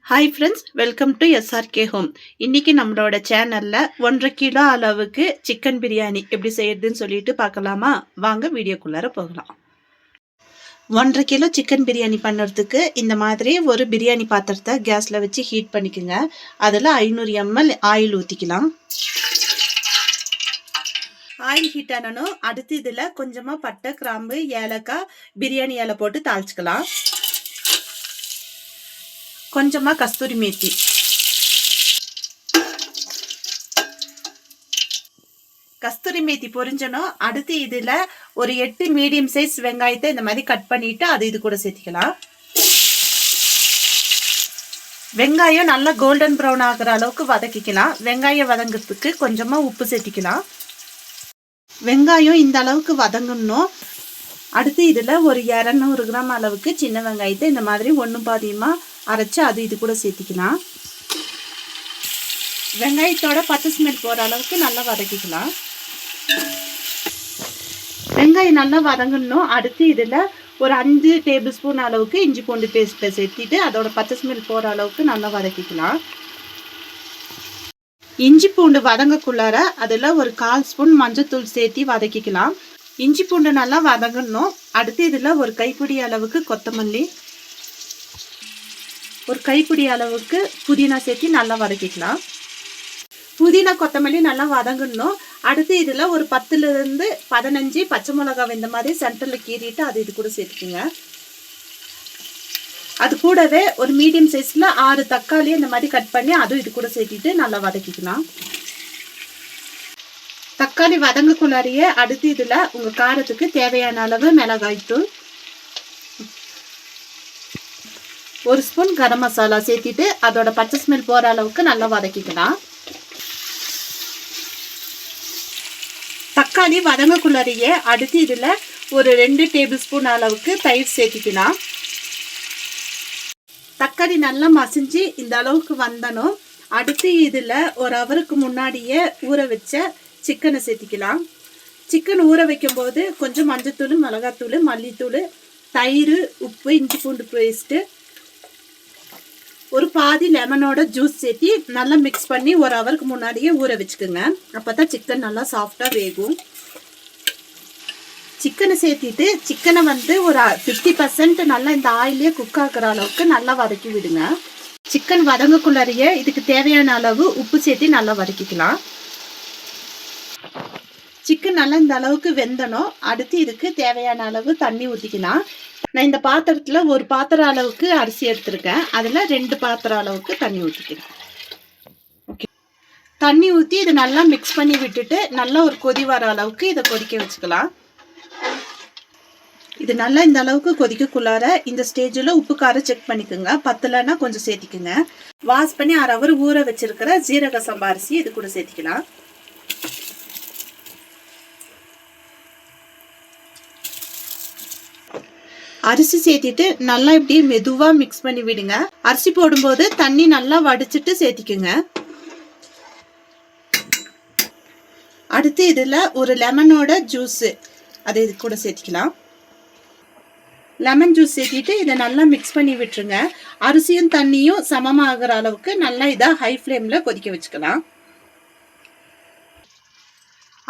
Hi friends, welcome to SRK home. இன்றைக்கி நம்மளோட சேனலில் 1.5 கிலோ அளவுக்கு சிக்கன் பிரியாணி எப்படி செய்யறதுன்னு சொல்லிட்டு பார்க்கலாமா? வாங்க வீடியோக்குள்ளார போகலாம். 1.5 கிலோ சிக்கன் பிரியாணி பண்ணுறதுக்கு இந்த மாதிரி ஒரு பிரியாணி பாத்திரத்தை கேஸில் வச்சு ஹீட் பண்ணிக்கோங்க. அதில் 500 ml ஆயில் ஊற்றிக்கலாம். ஆயில் ஹீட் ஆனனும் அடுத்து இதில் கொஞ்சமாக பட்டை, கிராம்பு, ஏலக்காய், பிரியாணி இலை போட்டு தாளிச்சிக்கலாம். கொஞ்சமாக கஸ்தூரி மேத்தி, கஸ்தூரி மேத்தி பொரிஞ்சனும் அடுத்து இதில் ஒரு 8 மீடியம் சைஸ் வெங்காயத்தை இந்த மாதிரி கட் பண்ணிவிட்டு அது இது கூட சேர்த்திக்கலாம். வெங்காயம் நல்லா கோல்டன் ப்ரௌன் ஆகிற அளவுக்கு வதக்கிக்கலாம். வெங்காயம் வதங்கிறதுக்கு கொஞ்சமாக உப்பு சேர்த்திக்கலாம். வெங்காயம் இந்த அளவுக்கு வதங்கணும். அடுத்து இதில் ஒரு 200 கிராம் அளவுக்கு சின்ன வெங்காயத்தை இந்த மாதிரி ஒன்றும் பாதியமாக அரைச்சி அது இது கூட சேர்த்திக்கலாம். வெங்காயத்தோட பச்சை ஸ்மெல் போகிற அளவுக்கு நல்லா வதக்கிக்கலாம். வெங்காயம் நல்லா வதங்கணும். அடுத்து இதில் ஒரு 5 டேபிள் ஸ்பூன் அளவுக்கு இஞ்சி பூண்டு பேஸ்ட்டை சேர்த்திட்டு அதோட பச்சை ஸ்மெல் போகிற அளவுக்கு நல்லா வதக்கிக்கலாம். இஞ்சி பூண்டு வதங்கக்குள்ளார அதில் ஒரு 1/4 ஸ்பூன் மஞ்சத்தூள் சேர்த்தி வதக்கிக்கலாம். இஞ்சி பூண்டு நல்லா வதங்கணும். அடுத்து இதில் ஒரு கைப்பிடி அளவுக்கு கொத்தமல்லி, ஒரு கைப்பிடி அளவுக்கு புதினா சேர்த்து நல்லா வதக்கிக்கலாம். புதினா கொத்தமல்லி நல்லா வதங்கணும். அடுத்து இதில் ஒரு 10லிருந்து 15 பச்சை மிளகாய் இந்த மாதிரி சென்டரில் கீறிட்டு அது இது கூட சேர்த்துக்குங்க. அது கூடவே ஒரு மீடியம் சைஸில் 6 தக்காளி இந்த மாதிரி கட் பண்ணி அதுவும் இது கூட சேர்த்திட்டு நல்லா வதக்கிக்கலாம். தக்காளி வதங்கக்குள்ளாரியே அடுத்து இதில் உங்கள் காரத்துக்கு தேவையான அளவு மிளகாய்த்தூள், 1 ஸ்பூன் கரம் மசாலா சேர்த்திட்டு அதோட பச்சை ஸ்மெல் போகிற அளவுக்கு நல்லா வதக்கிக்கலாம். தக்காளி வதங்கக்குள்ளாரியே அடுத்து இதில் ஒரு 2 டேபிள் ஸ்பூன் அளவுக்கு தயிர் சேர்த்திக்கலாம். தக்காளி நல்லா மசிஞ்சு இந்த அளவுக்கு வந்தனும் அடுத்து இதில் ஒரு ஹவருக்கு முன்னாடியே ஊற வச்ச சிக்கனை சேர்த்திக்கலாம். சிக்கன் ஊற வைக்கும்போது கொஞ்சம் மஞ்சத்தூள், மிளகாத்தூள், மல்லித்தூள், தயிர், உப்பு, இஞ்சி பூண்டு பேஸ்ட்டு, ஒரு பாதி லெமனோட ஜூஸ் சேர்த்தி நல்லா மிக்ஸ் பண்ணி ஒரு ஹவருக்கு முன்னாடியே ஊற வச்சுக்கோங்க. அப்போ தான் சிக்கன் நல்லா சாஃப்டாக வேகும். சிக்கனை சேர்த்திட்டு சிக்கனை ஒரு 50% நல்லா இந்த ஆயிலே குக் ஆகிற அளவுக்கு நல்லா வதக்கி விடுங்க. சிக்கன் வதங்கக்குள்ளாரியே இதுக்கு தேவையான அளவு உப்பு சேர்த்தி நல்லா வதக்கிக்கலாம். சிக்கன் நல்லா இந்த அளவுக்கு வெந்தணும். அடுத்து இதுக்கு தேவையான அளவு தண்ணி ஊற்றிக்கலாம். நான் இந்த பாத்திரத்தில் ஒரு பாத்திரம் அளவுக்கு அரிசி எடுத்திருக்கேன். அதில் 2 பாத்திரம் அளவுக்கு தண்ணி ஊற்றிக்கிறேன். ஓகே, தண்ணி ஊற்றி இதை நல்லா மிக்ஸ் பண்ணி விட்டுட்டு நல்லா ஒரு கொதி வர அளவுக்கு இதை கொதிக்க வச்சுக்கலாம். இது நல்லா இந்த அளவுக்கு கொதிக்கக்குள்ளார இந்த ஸ்டேஜில் உப்பு காரம் செக் பண்ணிக்கோங்க. பத்தலைன்னா கொஞ்சம் சேர்த்திக்குங்க. வாஷ் பண்ணி 1/2 ஹவர் ஊற வச்சிருக்கிற ஜீரக சம்பா அரிசி இது கூட சேர்த்திக்கலாம். அரிசி சேர்த்திட்டு நல்லா இப்படி மெதுவாக மிக்ஸ் பண்ணி விடுங்க. அரிசி போடும்போது தண்ணி நல்லா வடிச்சிட்டு சேர்த்திக்குங்க. அடுத்து இதில் ஒரு லெமனோட ஜூஸு அதை இது கூட சேர்த்திக்கலாம். லெமன் ஜூஸ் சேர்த்திட்டு இதை நல்லா மிக்ஸ் பண்ணி விட்டுருங்க. அரிசியும் தண்ணியும் சமமாகிற அளவுக்கு நல்லா இதை ஹை ஃப்ளேமில் கொதிக்க வச்சுக்கலாம்.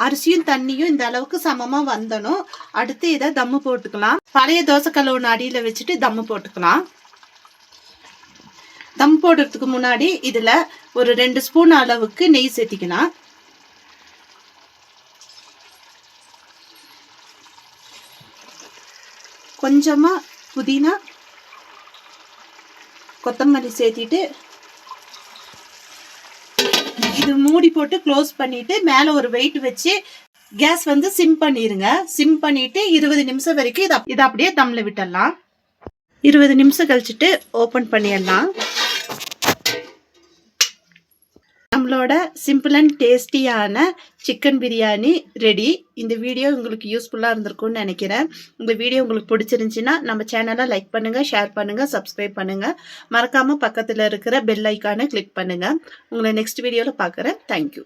அரிசியும் தண்ணியும் இந்த அளவுக்கு சமமாக வந்தனும். அடுத்து இதை தம்மு போட்டுக்கலாம். பழைய தோசைக்கல்லை ஒன்று அடியில் வச்சுட்டு தம்மு போட்டுக்கலாம். தம் போடுறதுக்கு முன்னாடி இதில் ஒரு 2 ஸ்பூன் அளவுக்கு நெய் சேர்த்திக்கலாம். கொஞ்சமாக புதினா, கொத்தமல்லி சேர்த்திட்டு இது மூடி போட்டு க்ளோஸ் பண்ணிட்டு மேலே ஒரு வெயிட் வச்சு கேஸ் சிம் பண்ணிடுங்க. சிம் பண்ணிட்டு 20 நிமிஷம் வரைக்கும் இதை அப்படியே தம்ல விட்டுடலாம். 20 நிமிஷம் கழிச்சுட்டு ஓப்பன் பண்ணிடலாம். நம்மளோட சிம்பிள் அண்ட் டேஸ்டியான சிக்கன் பிரியாணி ரெடி. இந்த வீடியோ உங்களுக்கு யூஸ்ஃபுல்லாக இருந்திருக்கும்னு நினைக்கிறேன். இந்த வீடியோ உங்களுக்கு பிடிச்சிருந்துச்சின்னா நம்ம சேனலை லைக் பண்ணுங்கள், ஷேர் பண்ணுங்கள், சப்ஸ்கிரைப் பண்ணுங்கள். மறக்காமல் பக்கத்தில் இருக்கிற பெல் ஐக்கானை கிளிக் பண்ணுங்கள். உங்களை நெக்ஸ்ட் வீடியோவில் பார்க்குறேன். தேங்க்யூ.